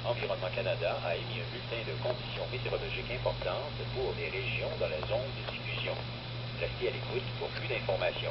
Environnement Canada a émis un bulletin de conditions météorologiques importantes pour les régions dans la zone de diffusion. Restez à l'écoute pour plus d'informations.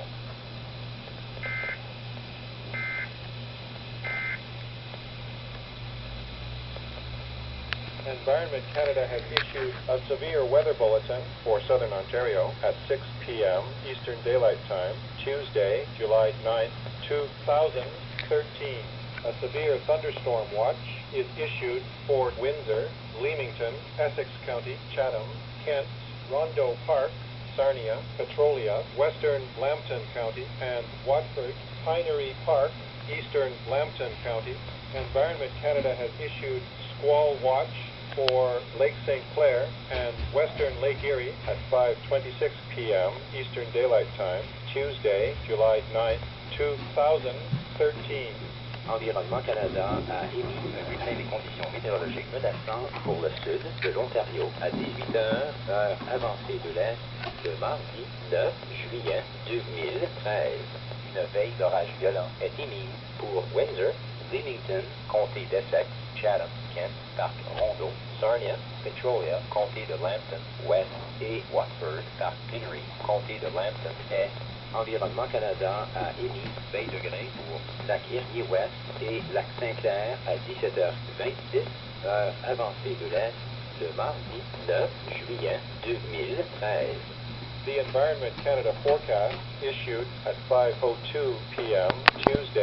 Environment Canada has issued a severe weather bulletin for southern Ontario at 6 p.m. Eastern Daylight Time, Tuesday, July 9th, 2013. A severe thunderstorm watch is issued for Windsor, Leamington, Essex County, Chatham, Kent, Rondeau Park, Sarnia, Petrolia, Western Lambton County, and Watford, Pinery Park, Eastern Lambton County. Environment Canada has issued squall watch for Lake St. Clair and Western Lake Erie at 5:26 p.m. Eastern Daylight Time, Tuesday, July 9th, 2013. Environnement Canada a émis un bulletin des conditions météorologiques menaçantes pour le sud de l'Ontario à 18 heures, heure avancée de l'Est, le mardi 9 juillet 2013. Une veille d'orage violent est émise pour Windsor, Leamington, comté d'Essex, Chatham, Kent, parc Rondeau, Sarnia, Petrolia, comté de Lambton, Ouest et Watford, parc Pinery, comté de Lambton, Est. Environnement Canada a émis 20 degrés pour lac Erie-Ouest et lac Saint-Clair à 17h26, heure avancée de l'Est, le mardi 9 juillet 2013. The Environment Canada forecast issued at 5:02 p.m. Tuesday.